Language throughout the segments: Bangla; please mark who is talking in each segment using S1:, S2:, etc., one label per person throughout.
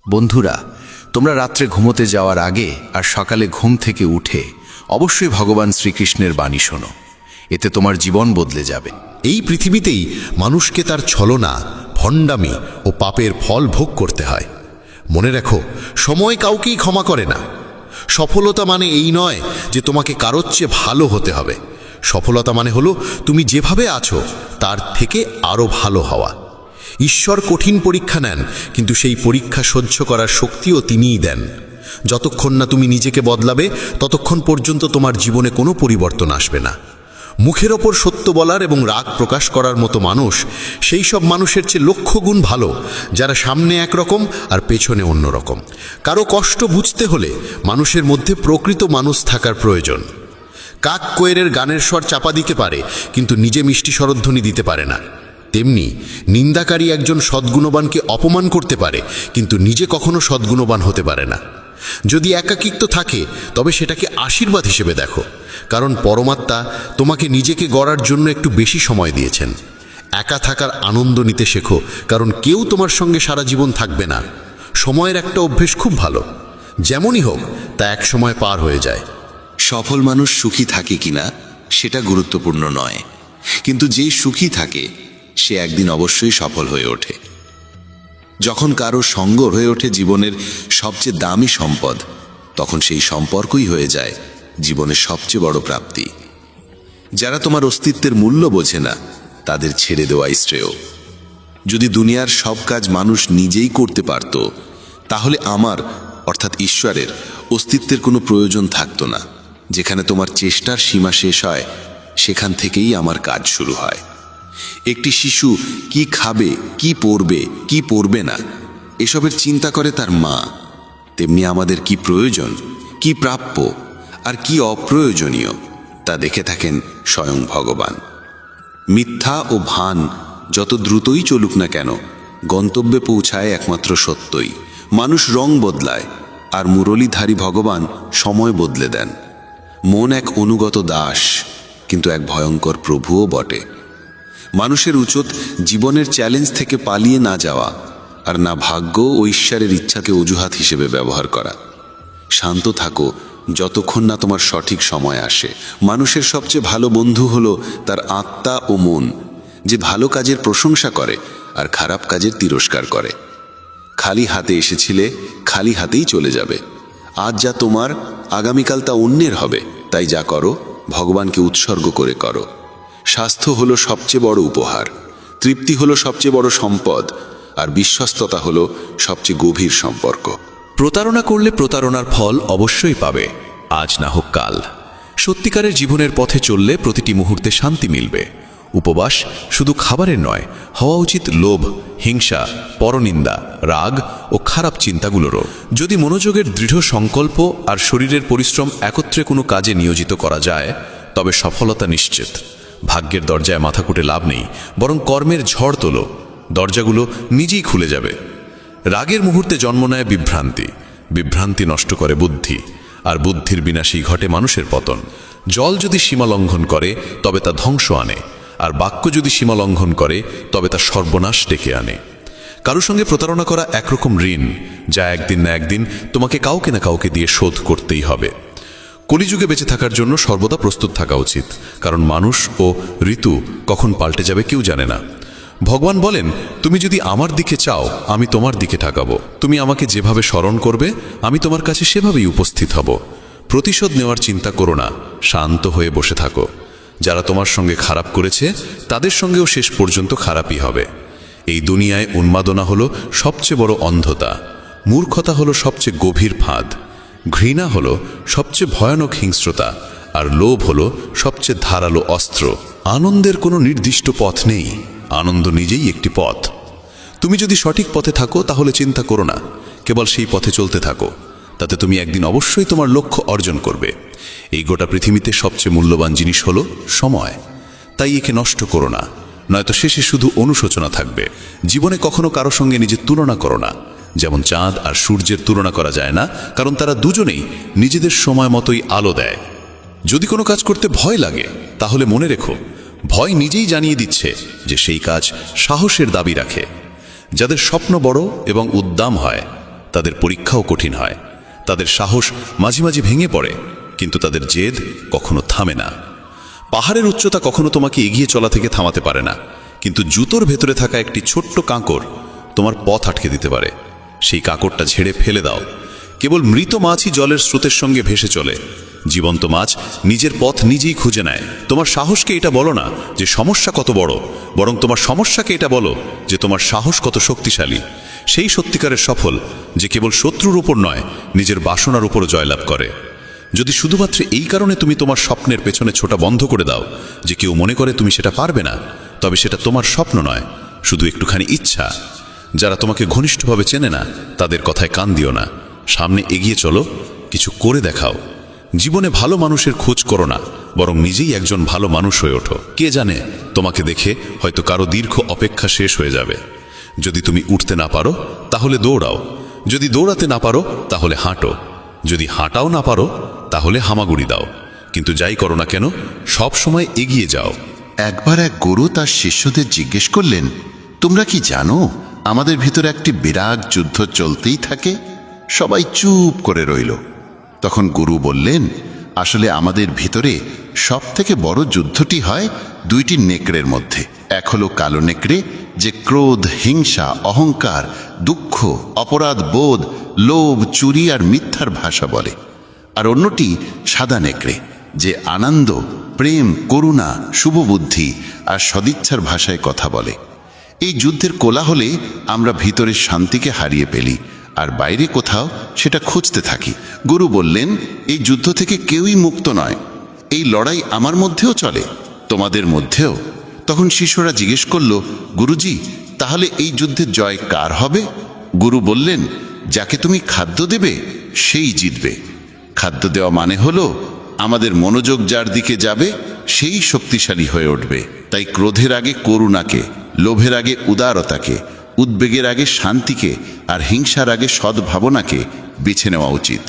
S1: বন্ধুরা, তোমরা রাত্রে ঘুমোতে যাওয়ার আগে আর সকালে ঘুম থেকে উঠে অবশ্যই ভগবান শ্রীকৃষ্ণের বাণী শোনো। এতে তোমার জীবন বদলে যাবে।
S2: এই পৃথিবীতেই মানুষকে তার ছলনা, ভণ্ডামি ও পাপের ফল ভোগ করতে হয়। মনে রাখো, সময় কাউকেই ক্ষমা করে না। সফলতা মানে এই নয় যে তোমাকে কারোর চেয়ে ভালো হতে হবে। সফলতা মানে হলো তুমি যেভাবে আছো তার থেকে আরও ভালো হওয়া। ঈশ্বর কঠিন পরীক্ষা নেন, কিন্তু সেই পরীক্ষা সহ্য করার শক্তিও তিনিই দেন। যতক্ষণ না তুমি নিজেকে বদলাবে ততক্ষণ পর্যন্ত তোমার জীবনে কোনো পরিবর্তন আসবে না। মুখের ওপর সত্য বলার এবং রাগ প্রকাশ করার মতো মানুষ সেই সব মানুষের চেয়ে লক্ষ গুণ ভালো যারা সামনে একরকম আর পেছনে অন্যরকম। কারো কষ্ট বুঝতে হলে মানুষের মধ্যে প্রকৃত মানুষ থাকার প্রয়োজন। কাক কোয়েলের গানের স্বর চাপা দিতে পারে, কিন্তু নিজে মিষ্টি স্বরধ্বনি দিতে পারে না। তেমনি নিন্দাকারী একজন সদ্গুণবানকে অপমান করতে পারে, কিন্তু নিজে কখনো সদ্গুণবান হতে পারে না। যদি একাকিত্ব থাকে তবে সেটাকে আশীর্বাদ হিসেবে দেখো, কারণ পরমাত্মা তোমাকে নিজেকে গড়ার জন্য একটু বেশি সময় দিয়েছেন। একা থাকার আনন্দ নিতে শেখো, কারণ কেউ তোমার সঙ্গে সারা জীবন থাকবে না। সময়ের একটা অভ্যেস খুব ভালো, যেমনই হোক তা এক সময় পার হয়ে যায়।
S3: সফল মানুষ সুখী থাকে কিনা সেটা গুরুত্বপূর্ণ নয়, কিন্তু যেই সুখী থাকে সে একদিন অবশ্যই সফল হয়ে ওঠে। যখন কারো সঙ্গ হয়ে ওঠে জীবনের সবচেয়ে দামি সম্পদ, তখন সেই সম্পর্কই হয়ে যায় জীবনের সবচেয়ে বড় প্রাপ্তি। যারা তোমার অস্তিত্বের মূল্য বোঝে না তাদের ছেড়ে দেওয়াই শ্রেয়। যদি দুনিয়ার সব কাজ মানুষ নিজেই করতে পারত, তাহলে আমার অর্থাৎ ঈশ্বরের অস্তিত্বের কোনো প্রয়োজন থাকতো না। যেখানে তোমার চেষ্টার সীমা শেষ হয়, সেখান থেকেই আমার কাজ শুরু হয়। একটি শিশু কি খাবে, কি পরবে, কি পরবে না, এসবের চিন্তা করে তার মা। তেমনি আমাদের কি প্রয়োজন, কি প্রাপ্য আর কি অপ্রয়োজনীয় তা দেখে থাকেন স্বয়ং ভগবান। মিথ্যা ও ভান যত দ্রুতই চলুক না কেন, গন্তব্যে পৌঁছায় একমাত্র সত্যই। মানুষ রং বদলায়, আর মুরলীধারী ভগবান সময় বদলে দেন। মন এক অনুগত দাস, কিন্তু এক ভয়ঙ্কর প্রভুও বটে। মানুষের উচিত জীবনের চ্যালেঞ্জ থেকে পালিয়ে না যাওয়া, আর না ভাগ্য ও ঈশ্বরের ইচ্ছাকে অজুহাত হিসেবে ব্যবহার করা। শান্ত থাকো যতক্ষণ না তোমার সঠিক সময় আসে। মানুষের সবচেয়ে ভালো বন্ধু হলো তার আত্মা ও মন, যে ভালো কাজের প্রশংসা করে আর খারাপ কাজের তিরস্কার করে। খালি হাতে এসেছিলে, খালি হাতেই চলে যাবে। আজ যা তোমার, আগামীকাল তা অন্যের হবে। তাই যা করো ভগবানকে উৎসর্গ করে করো। স্বাস্থ্য হলো সবচেয়ে বড় উপহার, তৃপ্তি হলো সবচেয়ে বড় সম্পদ, আর বিশ্বস্ততা হলো সবচেয়ে গভীর সম্পর্ক।
S4: প্রতারণা করলে প্রতারণার ফল অবশ্যই পাবে, আজ না হোক কাল। সত্যিকারের জীবনের পথে চললে প্রতিটি মুহূর্তে শান্তি মিলবে। উপবাস শুধু খাবারের নয়, হওয়া উচিত লোভ, হিংসা, পরনিন্দা, রাগ ও খারাপ চিন্তাগুলোরও। যদি মনোযোগের দৃঢ় সংকল্প আর শরীরের পরিশ্রম একত্রে কোনো কাজে নিয়োজিত করা যায়, তবে সফলতা নিশ্চিত। ভাগ্যের দরজায় মাথা কুটে লাভ নেই, বরং কর্মের ঝড় তোলো, দরজাগুলো নিজেই খুলে যাবে। রাগের মুহূর্তে জন্ম নেয় বিভ্রান্তি, বিভ্রান্তি নষ্ট করে বুদ্ধি, আর বুদ্ধির বিনাশেই ঘটে মানুষের পতন। জল যদি সীমা লঙ্ঘন করে তবে তা ধ্বংস আনে, আর বাক্য যদি সীমা লঙ্ঘন করে তবে তা সর্বনাশ ডেকে আনে। কারো সঙ্গে প্রতারণা করা একরকম ঋণ, যা একদিন না একদিন তোমাকে কাউকে না কাউকে দিয়ে শোধ করতেই হবে। কলিযুগে বেঁচে থাকার জন্য সর্বদা প্রস্তুত থাকা উচিত, কারণ মানুষ ও ঋতু কখন পাল্টে যাবে কেউ জানে না। ভগবান বলেন, তুমি যদি আমার দিকে চাও আমি তোমার দিকে তাকাবো। তুমি আমাকে যেভাবে স্মরণ করবে আমি তোমার কাছে সেভাবেই উপস্থিত হব। প্রতিশোধ নেওয়ার চিন্তা করো না, শান্ত হয়ে বসে থাকো। যারা তোমার সঙ্গে খারাপ করেছে তাদের সঙ্গেও শেষ পর্যন্ত খারাপই হবে। এই দুনিয়ায় উন্মাদনা হলো সবচেয়ে বড় অন্ধতা, মূর্খতা হলো সবচেয়ে গভীর ফাঁদ, ঘৃণা হলো সবচেয়ে ভয়ানক হিংস্রতা, আর লোভ হলো সবচেয়ে ধারালো অস্ত্র। আনন্দের কোনো নির্দিষ্ট পথ নেই, আনন্দ নিজেই একটি পথ। তুমি যদি সঠিক পথে থাকো তাহলে চিন্তা করো না, কেবল সেই পথে চলতে থাকো। তাতে তুমি একদিন অবশ্যই তোমার লক্ষ্য অর্জন করবে। এই গোটা পৃথিবীতে সবচেয়ে মূল্যবান জিনিস হলো সময়, তাই একে নষ্ট করো না, নয়তো শেষে শুধু অনুশোচনা থাকবে। জীবনে কখনো কারো সঙ্গে নিজের তুলনা করো না। যেমন চাঁদ আর সূর্যের তুলনা করা যায় না, কারণ তারা দুজনেই নিজেদের সময় মতোই আলো দেয়। যদি কোনো কাজ করতে ভয় লাগে তাহলে মনে রেখো, ভয় নিজেই জানিয়ে দিচ্ছে যে সেই কাজ সাহসের দাবি রাখে। যাদের স্বপ্ন বড় এবং উদ্দাম হয় তাদের পরীক্ষাও কঠিন হয়। তাদের সাহস মাঝে মাঝে ভেঙে পড়ে, কিন্তু তাদের জেদ কখনো থামে না। পাহাড়ের উচ্চতা কখনো তোমাকে এগিয়ে চলা থেকে থামাতে পারে না, কিন্তু জুতোর ভেতরে থাকা একটি ছোট্ট কাঁকড় তোমার পথ আটকে দিতে পারে। সেই কাঁকড়টা ঝেড়ে ফেলে দাও। কেবল মৃত মাছই জলের স্রোতের সঙ্গে ভেসে চলে, জীবন্ত মাছ নিজের পথ নিজেই খুঁজে নেয়। তোমার সাহসকে এটা বলো না যে সমস্যা কত বড়, বরং তোমার সমস্যাকে এটা বলো যে তোমার সাহস কত শক্তিশালী। সেই সত্যিকারের সফল যে কেবল শত্রুর উপর নয়, নিজের বাসনার উপরও জয়লাভ করে। যদি শুধুমাত্র এই কারণে তুমি তোমার স্বপ্নের পেছনে ছোটা বন্ধ করে দাও যে কেউ মনে করে তুমি সেটা পারবে না, তবে সেটা তোমার স্বপ্ন নয়, শুধু একটুখানি ইচ্ছা। যারা তোমাকে ঘনিষ্ঠভাবে চেনে না তাদের কথায় কান দিও না, সামনে এগিয়ে চলো, কিছু করে দেখাও। জীবনে ভালো মানুষের খোঁজ করো না, বরং নিজেই একজন ভালো মানুষ হয়ে ওঠো। কে জানে, তোমাকে দেখে হয়তো কারো দীর্ঘ অপেক্ষা শেষ হয়ে যাবে। যদি তুমি উঠতে না পারো তাহলে দৌড়াও, যদি দৌড়াতে না পারো তাহলে হাঁটো, যদি হাঁটাও না পারো তাহলে হামাগুড়ি দাও, কিন্তু যাই করো না কেন সব সময় এগিয়ে যাও।
S3: একবার এক গুরু তার শিষ্যদের জিজ্ঞেস করলেন, তোমরা কি জানো আমাদের ভিতরে একটি বিরাট যুদ্ধ চলতেই থাকে? সবাই চুপ করে রইল। তখন গুরু বললেন, আসলে আমাদের ভিতরে সব থেকে বড় যুদ্ধটি হয় দুইটি নেকড়ের মধ্যে। এক হলো কালো নেকড়ে, যে ক্রোধ, হিংসা, অহংকার, দুঃখ, অপরাধ বোধ, লোভ, চুরি আর মিথ্যার ভাষা বলে। আর অন্যটি সাদা নেকড়ে, যে আনন্দ, প্রেম, করুণা, শুভবুদ্ধি আর সদিচ্ছার ভাষায় কথা বলে। এই যুদ্ধের কোলাহলে আমরা ভিতরের শান্তিকে হারিয়ে ফেলি, আর বাইরে কোথাও সেটা খুঁজতে থাকি। গুরু বললেন, এই যুদ্ধ থেকে কেউই মুক্ত নয়। এই লড়াই আমার মধ্যেও চলে, তোমাদের মধ্যেও। তখন শিষ্যরা জিজ্ঞেস করল, গুরুজি, তাহলে এই যুদ্ধের জয় কার হবে? গুরু বললেন, যাকে তুমি খাদ্য দেবে সেই জিতবে। খাদ্য দেওয়া মানে হলো আমাদের মনোযোগ যার দিকে যাবে সেই শক্তিশালী হয়ে উঠবে। তাই ক্রোধের আগে করুণাকে, লোভের আগে উদারতাকে, উদ্বেগের আগে শান্তিকে আর হিংসার আগে সদ্ভাবনাকে বেছে নেওয়া উচিত।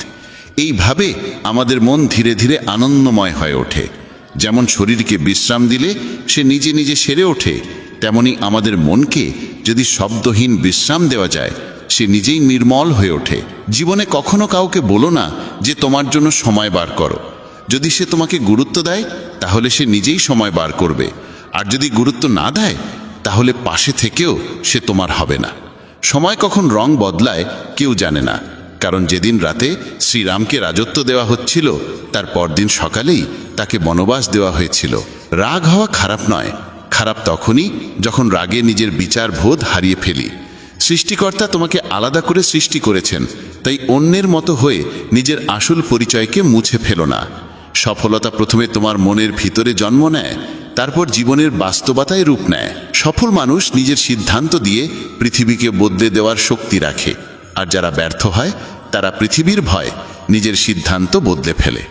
S3: এইভাবে আমাদের মন ধীরে ধীরে আনন্দময় হয়ে ওঠে। যেমন শরীরকে বিশ্রাম দিলে সে নিজে নিজে সেরে ওঠে, তেমনি আমাদের মনকে যদি শব্দহীন বিশ্রাম দেওয়া যায় সে নিজেই নির্মল হয়ে ওঠে। জীবনে কখনো কাউকে বলো না যে তোমার জন্য সময় বার করো। যদি সে তোমাকে গুরুত্ব দেয় তাহলে সে নিজেই সময় বার করবে, আর যদি গুরুত্ব না দেয় তাহলে পাশে থেকেও সে তোমার হবে না। সময় কখন রং বদলায় কেউ জানে না, কারণ যেদিন রাতে শ্রীরামকে রাজত্ব দেওয়া হচ্ছিল তার পরদিন সকালেই তাকে বনবাস দেওয়া হয়েছিল। রাগ হওয়া খারাপ নয়, খারাপ তখনই যখন রাগে নিজের বিচার বোধ হারিয়ে ফেলি। সৃষ্টিকর্তা তোমাকে আলাদা করে সৃষ্টি করেছেন, তাই অন্যের মতো হয়ে নিজের আসল পরিচয়কে মুছে ফেলো না। সফলতা প্রথমে তোমার মনের ভিতরে জন্ম নেয়, তারপর জীবনের বাস্তবতায় রূপ নেয়। সফল মানুষ নিজের সিদ্ধান্ত দিয়ে পৃথিবীকে বদলে দেওয়ার শক্তি রাখে, আর যারা ব্যর্থ হয় তারা পৃথিবীর ভয় নিজের সিদ্ধান্ত বদলে ফেলে।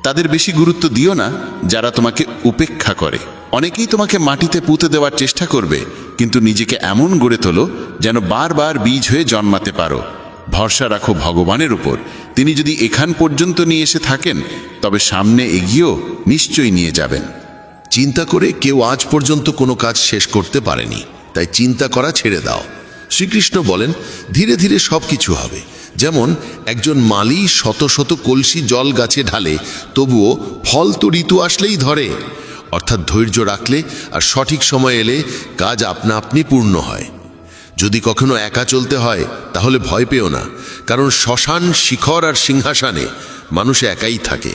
S3: তাদের বেশি গুরুত্ব দিও না যারা তোমাকে উপেক্ষা করে। অনেকেই তোমাকে মাটিতে পুঁতে দেওয়ার চেষ্টা করবে, কিন্তু নিজেকে এমন গড়ে তোলো যেন বারবার বীজ হয়ে জন্মাতে পারো। ভরসা রাখো ভগবানের উপর, তিনি যদি এখান পর্যন্ত নিয়ে এসে থাকেন তবে সামনে এগিয়েও নিশ্চয়ই নিয়ে যাবেন।
S2: চিন্তা করে কেউ আজ পর্যন্ত কোনো কাজ শেষ করতে পারেনি, তাই চিন্তা করা ছেড়ে দাও। শ্রীকৃষ্ণ বলেন, ধীরে ধীরে সব কিছু হবে। যেমন একজন মালি শত শত কলসি জল গাছে ঢালে, তবুও ফল তো ঋতু আসলেই ধরে। অর্থাৎ ধৈর্য রাখলে আর সঠিক সময় এলে কাজ আপনা আপনি পূর্ণ হয়। যদি কখনো একা চলতে হয় তাহলে ভয় পেও না, কারণ শ্মশান, শিখর আর সিংহাসনে মানুষ একাই থাকে।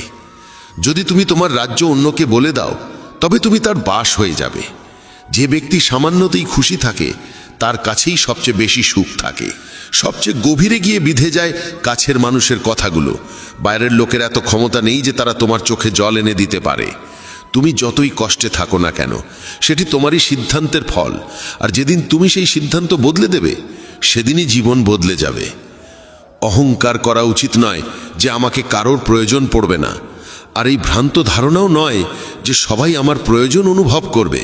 S2: যদি তুমি তোমার রাজ্য অন্যকে বলে দাও তবে তুমি তার বাস হয়ে যাবে। যে ব্যক্তি সামান্যতেই খুশি থাকে তার কাছেই সবচেয়ে বেশি সুখ থাকে। সবচেয়ে গভীরে গিয়ে বিধে যায় কাছের মানুষের কথাগুলো। বাইরের লোকের এত ক্ষমতা নেই যে তারা তোমার চোখে জল এনে দিতে পারে। তুমি যতই কষ্টে থাকো না কেন, সেটি তোমারই সিদ্ধান্তের ফল, আর যেদিন তুমি সেই সিদ্ধান্ত বদলে দেবে সেদিনই জীবন বদলে যাবে। অহংকার করা উচিত নয় যে আমাকে কারোর প্রয়োজন পড়বে না, আর এই ভ্রান্ত ধারণাও নয় যে সবাই আমার প্রয়োজন অনুভব করবে।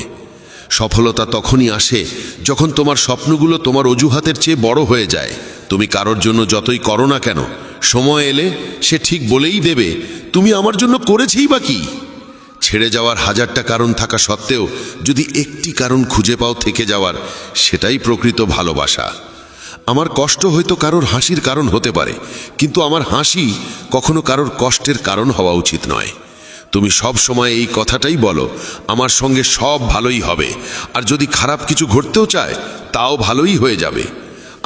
S2: সফলতা তখনই আসে যখন তোমার স্বপ্নগুলো তোমার অজুহাতের চেয়ে বড় হয়ে যায়। তুমি কারোর জন্য যতই করো না কেন, সময় এলে সে ঠিক বলেই দেবে, তুমি আমার জন্য করেছেই বা কি। ছেড়ে যাওয়ার হাজারটা কারণ থাকা সত্ত্বেও যদি একটি কারণ খুঁজে পাও থেকে যাওয়ার, সেটাই প্রকৃত ভালোবাসা।
S5: আমার কষ্ট হয়তো কারোর হাসির কারণ হতে পারে, কিন্তু আমার হাসি কখনো কারোর কষ্টের কারণ হওয়া উচিত নয়। তুমি সব সময় এই কথাটাই বলো, আমার সঙ্গে সব ভালোই হবে, আর যদি খারাপ কিছু ঘটতেও চায় তাও ভালোই হয়ে যাবে।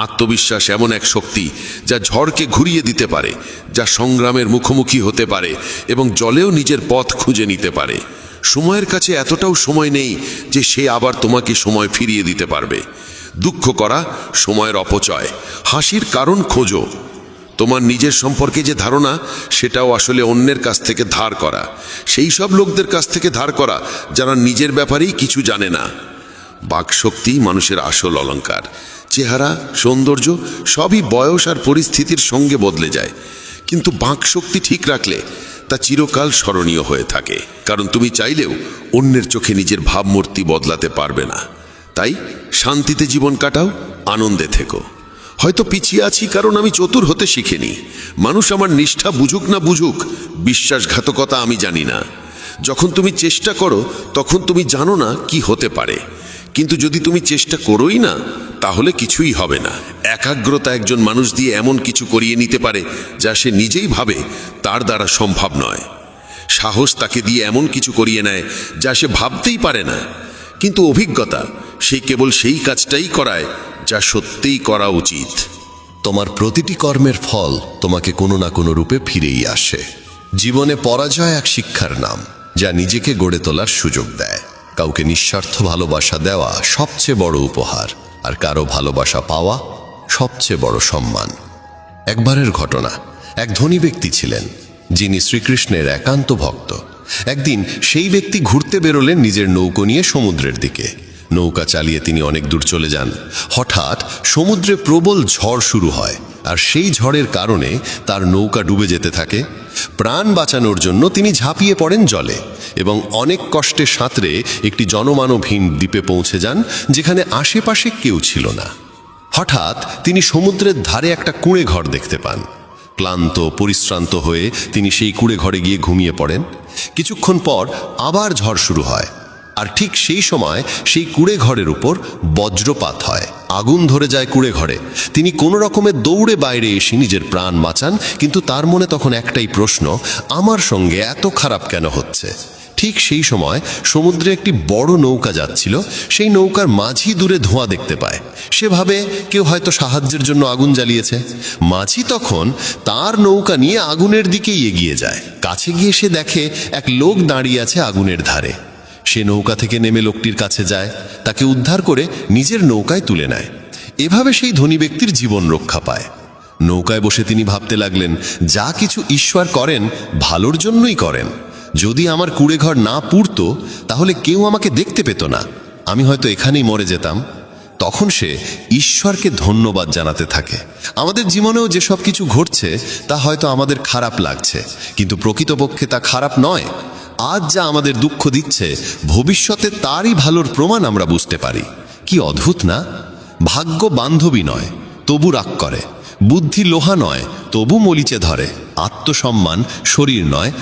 S5: আত্মবিশ্বাস এমন এক শক্তি যা ঝড়কে ঘুরিয়ে দিতে পারে, যা সংগ্রামের মুখোমুখি হতে পারে এবং জলেও নিজের পথ খুঁজে নিতে পারে। সময়ের কাছে এতটাও সময় নেই যে সে আবার তোমাকে সময় ফিরিয়ে দিতে পারবে। দুঃখ করা সময়ের অপচয়, হাসির কারণ খোঁজো। তোমার নিজের সম্পর্কে যে ধারণা, সেটাও আসলে অন্যের কাছ থেকে ধার করা, সেই সব লোকদের কাছ থেকে ধার করা যারা নিজের ব্যাপারেই কিছু জানে না। বাকশক্তি মানুষের আসল অলংকার। চেহারা, সৌন্দর্য সবই বয়স আর পরিস্থিতির সঙ্গে বদলে যায়, কিন্তু বাকশক্তি ঠিক রাখলে তা চিরকাল স্মরণীয় হয়ে থাকে। কারণ তুমি চাইলেও অন্যের চোখে নিজের ভাবমূর্তি বদলাতে পারবে না। তাই শান্তিতে জীবন কাটাও, আনন্দে থেকো। হয়তো পিছিয়ে আছি কারণ আমি চতুর হতে শিখিনি। মানুষ আমার নিষ্ঠা বুঝুক না বুঝুক, বিশ্বাসঘাতকতা আমি জানি না। যখন তুমি চেষ্টা করো তখন তুমি জানো না কি হতে পারে, কিন্তু যদি তুমি চেষ্টা করোই না তাহলে কিছুই হবে না। একাগ্রতা একজন মানুষ দিয়ে এমন কিছু করিয়ে নিতে পারে যা সে নিজেই ভাবে তার দ্বারা সম্ভব নয়। সাহস তাকে দিয়ে এমন কিছু করিয়ে নেয় যা সে ভাবতেই পারে না, কিন্তু অভিজ্ঞতা সে কেবল সেই কাজটাই করায় যা সত্যিই করা উচিত।
S6: তোমার প্রতিটি কর্মের ফল তোমাকে কোনো না কোনো রূপে ফিরেই আসে। জীবনে পরাজয় এক শিক্ষার নাম, যা নিজেকে গড়ে তোলার সুযোগ দেয়। কাউকে নিঃস্বার্থ ভালোবাসা দেওয়া সবচেয়ে বড় উপহার, আর কারো ভালোবাসা পাওয়া সবচেয়ে বড় সম্মান। একবারের ঘটনা, এক ধনী ব্যক্তি ছিলেন যিনি শ্রীকৃষ্ণের একান্ত ভক্ত। একদিন সেই ব্যক্তি ঘুরতে বেরোলেন নিজের নৌকো নিয়ে সমুদ্রের দিকে। নৌকা চালিয়ে তিনি অনেক দূর চলে যান। হঠাৎ সমুদ্রে প্রবল ঝড় শুরু হয়, আর সেই ঝড়ের কারণে তার নৌকা ডুবে যেতে থাকে। প্রাণ বাঁচানোর জন্য তিনি ঝাঁপিয়ে পড়েন জলে এবং অনেক কষ্টে সাঁতরে একটি জনমানবহীন দ্বীপে পৌঁছে যান, যেখানে আশেপাশে কেউ ছিল না। হঠাৎ তিনি সমুদ্রের ধারে একটা কুঁড়ে ঘর দেখতে পান। ক্লান্ত পরিশ্রান্ত হয়ে তিনি সেই কুঁড়ে ঘরে গিয়ে ঘুমিয়ে পড়েন। কিছুক্ষণ পর আবার ঝড় শুরু হয়, আর ঠিক সেই সময় সেই কুঁড়ে ঘরের উপর বজ্রপাত হয়। আগুন ধরে যায় কুঁড়ে ঘরে। তিনি কোনো রকমে দৌড়ে বাইরে এসে নিজের প্রাণ বাঁচান, কিন্তু তার মনে তখন একটাই প্রশ্ন, আমার সঙ্গে এত খারাপ কেন হচ্ছে? ঠিক সেই সময় সমুদ্রে একটি বড় নৌকা যাচ্ছিল। সেই নৌকার মাঝি দূরে ধোঁয়া দেখতে পায়। সে ভাবে কেউ হয়তো সাহায্যের জন্য আগুন জ্বালিয়েছে। মাঝি তখন তার নৌকা নিয়ে আগুনের দিকেই এগিয়ে যায়। কাছে গিয়ে সে দেখে এক লোক দাঁড়িয়ে আছে আগুনের ধারে। সে নৌকা থেকে নেমে লোকটির কাছে যায়, তাকে উদ্ধার করে নিজের নৌকায় তুলে নেয়। এভাবে সেই ধনী ব্যক্তির জীবন রক্ষা পায়। নৌকায় বসে তিনি ভাবতে লাগলেন, যা কিছু ঈশ্বর করেন ভালোর জন্যই করেন। যদি আমার কুঁড়েঘর না পুড়তো তাহলে কেউ আমাকে দেখতে পেত না, আমি হয়তো এখানেই মরে যেতাম। তখন সে ঈশ্বরকে ধন্যবাদ জানাতে থাকে। আমাদের জীবনেও যেসব কিছু ঘটছে তা হয়তো আমাদের খারাপ লাগছে, কিন্তু প্রকৃতপক্ষে তা খারাপ নয়। আজ যা আমাদের দুঃখ দিচ্ছে, ভবিষ্যতে তারই ভালোর প্রমাণ আমরা বুঝতে পারি। কি অদ্ভুত না? ভাগ্য বান্ধবী নয়, তবু রাগ করে। বুদ্ধি লোহা নয়, তবু মরিচে ধরে। আত্মসম্মান শরীর নয়,